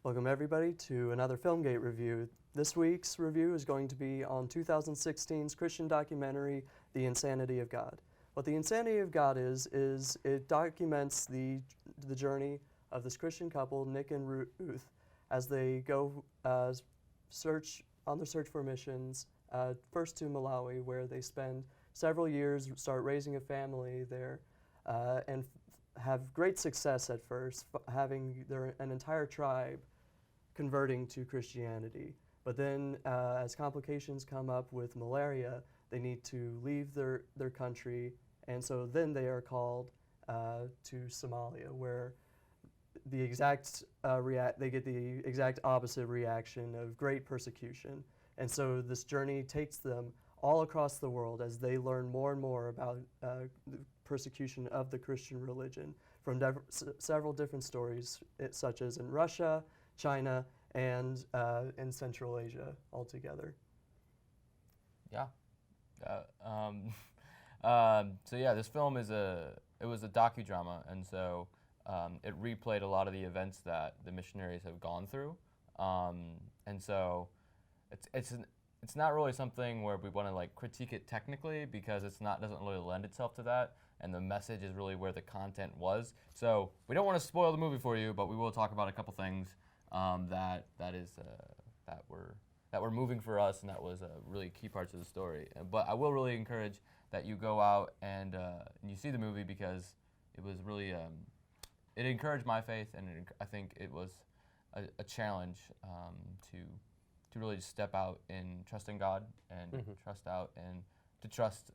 Welcome everybody to another Filmgate review. This week's review is going to be on 2016's Christian documentary, The Insanity of God. What The Insanity of God is it documents the journey of this Christian couple, Nik and Ruth, as they go on their search for missions, first to Malawi, where they spend several years, start raising a family there, and have great success at first, having an entire tribe converting to Christianity. But then as complications come up with malaria, they need to leave their country, and so then they are called to Somalia, where they get the exact opposite reaction of great persecution. And so this journey takes them all across the world as they learn more and more about the persecution of the Christian religion from several different stories, such as in Russia, China, and in Central Asia altogether. Yeah. So yeah, this film was a docudrama, and so it replayed a lot of the events that the missionaries have gone through, and so it's not really something where we want to like critique it technically, because doesn't really lend itself to that, and the message is really where the content was. So we don't want to spoil the movie for you, but we will talk about a couple things that were moving for us, and that was really key parts of the story. But I will really encourage that you go out and you see the movie, because it was really it encouraged my faith, and I think it was a challenge to really step out in trusting God and trust out and to trust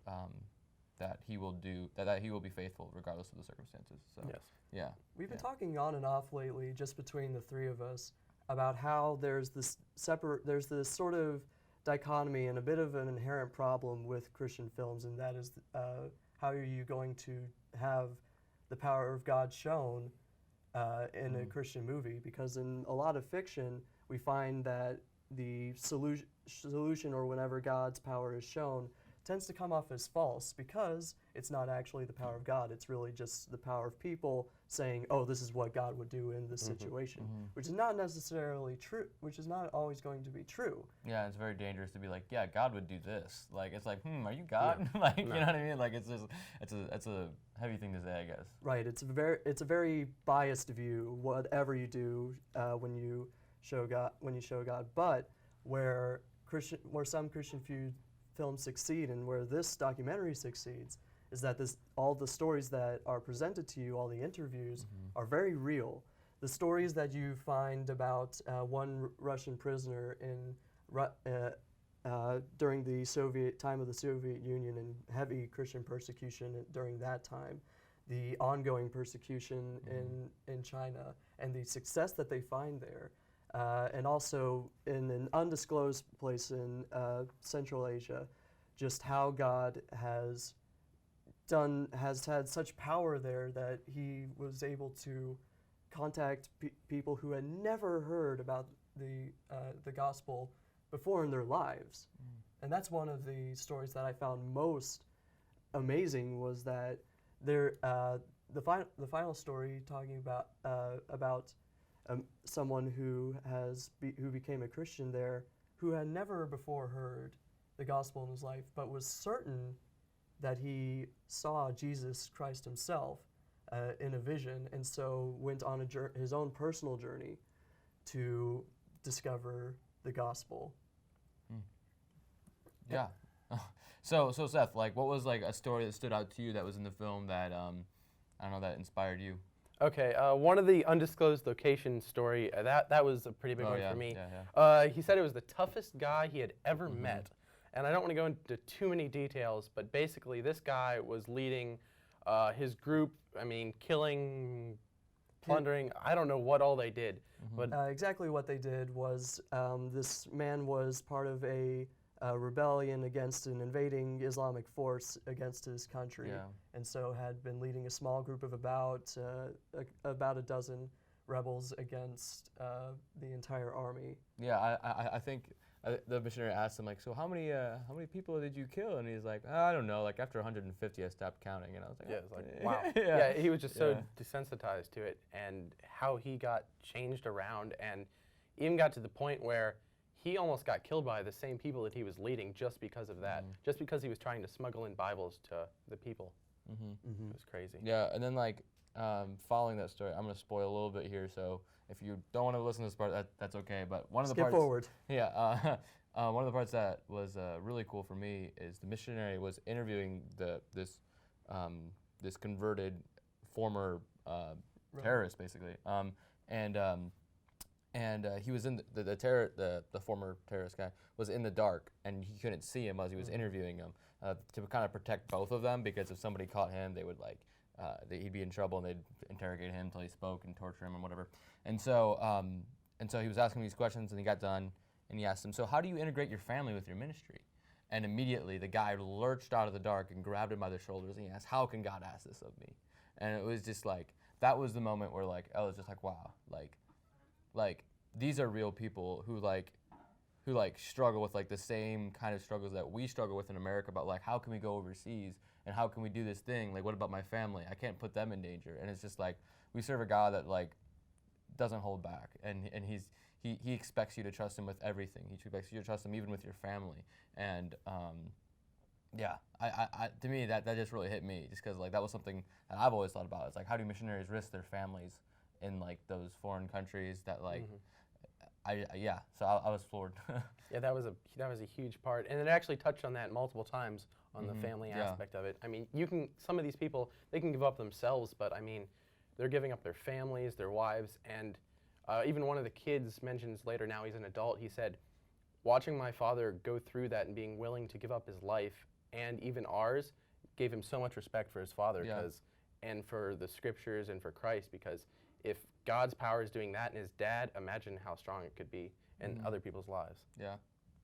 that He will be faithful regardless of the circumstances. So yes. Yeah. We've been talking on and off lately, just between the three of us, about how there's this sort of dichotomy and a bit of an inherent problem with Christian films, and that is how are you going to have the power of God shown in a Christian movie? Because in a lot of fiction, we find that the solution, or whenever God's power is shown, tends to come off as false, because it's not actually the power of God. It's really just the power of people saying, oh, this is what God would do in this situation, which is not necessarily true, which is not always going to be true. Yeah, it's very dangerous to be like, yeah, God would do this. Like, it's like, are you God? Yeah. Like, no. You know what I mean? Like, it's a heavy thing to say, I guess. Right. It's a very biased view, whatever you do when you show God. But where some Christian films succeed, and where this documentary succeeds, is that all the stories that are presented to you, all the interviews, are very real. The stories that you find about one Russian prisoner during the time of the Soviet Union, and heavy Christian persecution during that time, the ongoing persecution in China, and the success that they find there. And also in an undisclosed place in Central Asia, just how God has had such power there that He was able to contact people who had never heard about the gospel before in their lives. And that's one of the stories that I found most amazing, was that the final story, talking about someone who became a Christian there, who had never before heard the gospel in his life, but was certain that he saw Jesus Christ Himself in a vision, and so went on his own personal journey to discover the gospel. Yeah. So Seth, like, what was like a story that stood out to you that was in the film that I don't know, that inspired you? Okay, one of the undisclosed location story, that was a pretty big one for me. Yeah. He said it was the toughest guy he had ever met. And I don't want to go into too many details, but basically this guy was leading his group, killing, plundering, I don't know what all they did. But exactly what they did was, this man was part of a rebellion against an invading Islamic force against his country, and so had been leading a small group of about a dozen rebels against the entire army. Yeah, I think the missionary asked him, like, so how many people did you kill? And he's like, I don't know, like after 150 I stopped counting. And I was like, yeah, it's like, wow. Yeah, he was just so desensitized to it, and how he got changed around, and even got to the point where he almost got killed by the same people that he was leading just because of that, just because he was trying to smuggle in Bibles to the people. It was crazy. Yeah, and then like following that story, I'm gonna spoil a little bit here. So if you don't want to listen to this part, that's okay. But one of the Skip parts, forward. Yeah, one of the parts that was really cool for me is the missionary was interviewing this converted former terrorist, basically, and he was in the former terrorist guy was in the dark, and he couldn't see him as he was interviewing him to kind of protect both of them, because if somebody caught him, they would he'd be in trouble, and they'd interrogate him until he spoke and torture him and whatever. And so he was asking these questions, and he got done, and he asked him, "So how do you integrate your family with your ministry?" And immediately the guy lurched out of the dark and grabbed him by the shoulders, and he asked, "How can God ask this of me?" And it was just like, that was the moment where like I was just like, wow, like these are real people who struggle with like the same kind of struggles that we struggle with in America, about like, how can we go overseas and how can we do this thing? Like, what about my family? I can't put them in danger. And it's just like, we serve a God that like doesn't hold back, and he expects you to trust him with everything. He expects you to trust him even with your family. And yeah, I to me that just really hit me, just because like that was something that I've always thought about. It's like, how do missionaries risk their families in like those foreign countries that like so I was floored. Yeah, that was a huge part, and it actually touched on that multiple times on the family aspect of it. I mean, some of these people, they can give up themselves, but I mean, they're giving up their families, their wives, and even one of the kids mentions later, now he's an adult, he said, watching my father go through that and being willing to give up his life and even ours gave him so much respect for his father, and for the scriptures and for Christ, because if God's power is doing that in his dad, imagine how strong it could be in other people's lives. Yeah.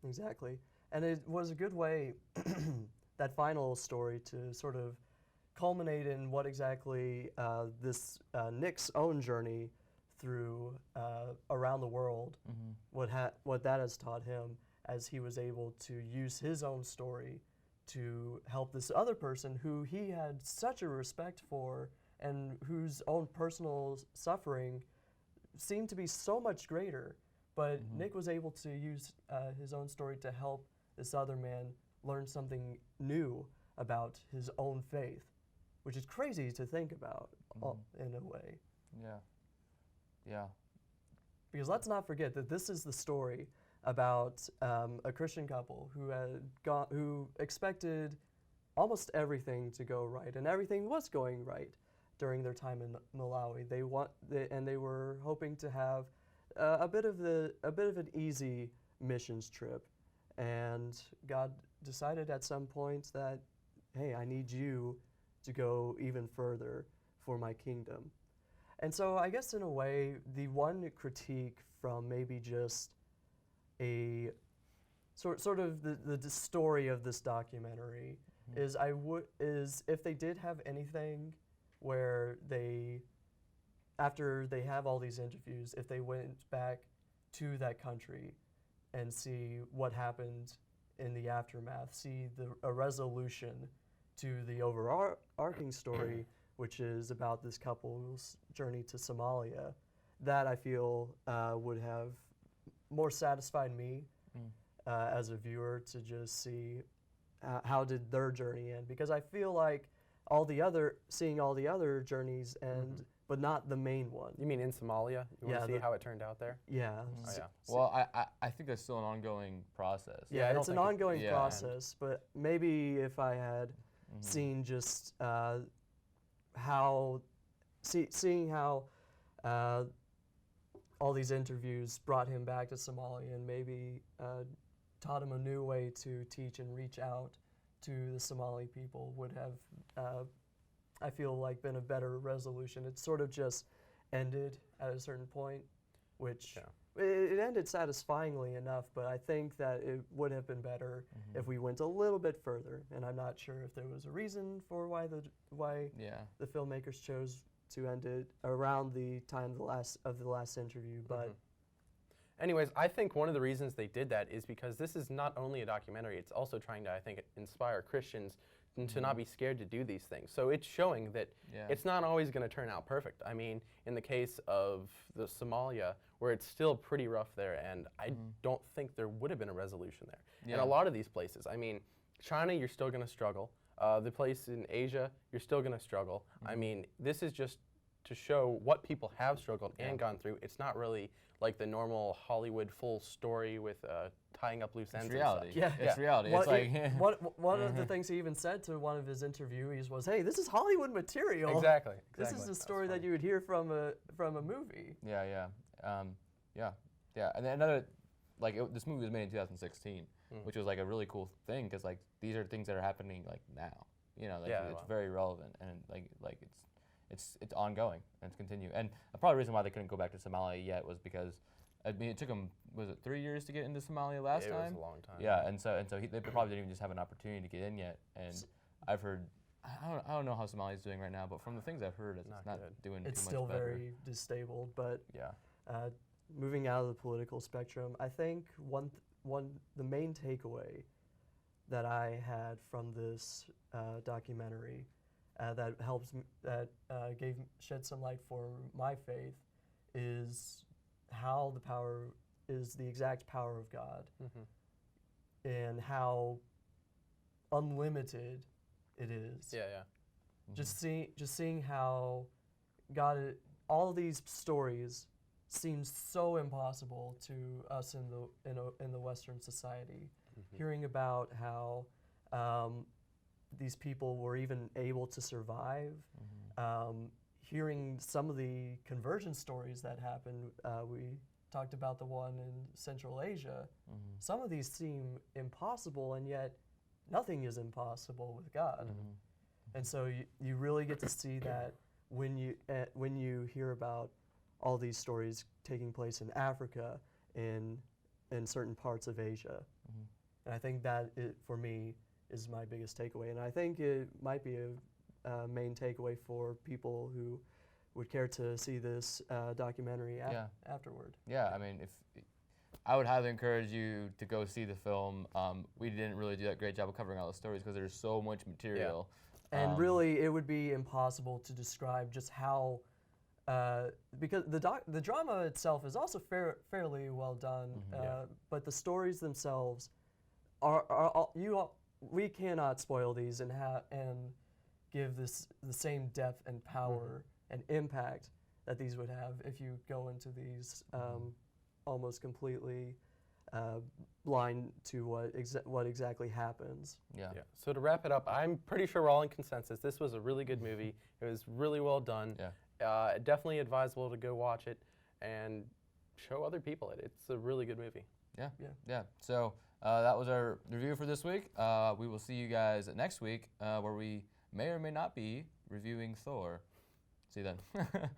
Exactly. And it was a good way, that final story, to sort of culminate in what exactly this Nik's own journey through around the world, what that has taught him, as he was able to use his own story to help this other person who he had such a respect for, and whose own personal suffering seemed to be so much greater. But Nik was able to use his own story to help this other man learn something new about his own faith, which is crazy to think about in a way. Yeah. Yeah. Because let's not forget that this is the story about a Christian couple who expected almost everything to go right, and everything was going right during their time in Malawi. They were hoping to have a bit of an easy missions trip, and God decided at some point that, hey, I need you to go even further for my kingdom. And so I guess in a way, the one critique from maybe just a sort of the story of this documentary is if they did have anything where they, after they have all these interviews, if they went back to that country and see what happened in the aftermath, see a resolution to the overarching story, which is about this couple's journey to Somalia, that I feel would have more satisfied me as a viewer, to just see how did their journey end. Because I feel like seeing all the other journeys end, but not the main one. You mean in Somalia? You want to see how it turned out there? Yeah. Oh, yeah. Well, I think that's still an ongoing process. Yeah, it's an ongoing process, but maybe if I had seen just seeing how all these interviews brought him back to Somalia, and maybe taught him a new way to teach and reach out to the Somali people, would have, I feel like, been a better resolution. It sort of just ended at a certain point, which it ended satisfyingly enough, but I think that it would have been better if we went a little bit further. And I'm not sure if there was a reason for why the filmmakers chose to end it around the time of the last interview, but. Anyways, I think one of the reasons they did that is because this is not only a documentary, it's also trying to, I think, inspire Christians and to not be scared to do these things. So it's showing that it's not always going to turn out perfect. I mean, in the case of the Somalia, where it's still pretty rough there, and I don't think there would have been a resolution there. And a lot of these places, I mean, China, you're still going to struggle. The place in Asia, you're still going to struggle. I mean, this is just to show what people have struggled and gone through. It's not really like the normal Hollywood full story with tying up loose ends. It's reality. Yeah. It's reality. One, It's like one of the things he even said to one of his interviewees was, "Hey, this is Hollywood material. Exactly. This is the story that you would hear from a movie." Yeah. And then another, like this movie was made in 2016, which was like a really cool thing because like these are things that are happening like now. You know, like it's very relevant and like it's ongoing and it's continue. And probably the reason why they couldn't go back to Somalia yet was because I mean it took them, was it 3 years to get into Somalia last time? It was a long time. Yeah, and so they probably didn't even just have an opportunity to get in yet. And I've heard, I don't know how Somalia's doing right now, but from the things I've heard, it's not doing It's too much still better. very disabled, but Yeah. moving out of the political spectrum, I think the main takeaway that I had from this documentary that shed some light for my faith is how the power is the exact power of God, and how unlimited it is. Yeah. Just seeing how God, all these stories seem so impossible to us in the Western society. Hearing about how these people were even able to survive, hearing some of the conversion stories that happened. We talked about the one in Central Asia. Some of these seem impossible, and yet nothing is impossible with God. And so you really get to see that when you hear about all these stories taking place in Africa, in certain parts of Asia. And I think that, for me, is my biggest takeaway. And I think it might be a main takeaway for people who would care to see this documentary afterward. Yeah, I mean, I would highly encourage you to go see the film. We didn't really do that great job of covering all the stories because there's so much material. And really, it would be impossible to describe just how, because the drama itself is also fairly well done, but the stories themselves we cannot spoil these and give the same depth and power and impact that these would have if you go into these almost completely blind to what exactly happens. Yeah. So to wrap it up, I'm pretty sure we're all in consensus. This was a really good movie. It was really well done. Yeah. Definitely advisable to go watch it and show other people it. It's a really good movie. Yeah. So that was our review for this week. We will see you guys next week where we may or may not be reviewing Thor. See you then.